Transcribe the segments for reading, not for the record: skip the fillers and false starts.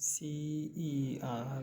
CER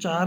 4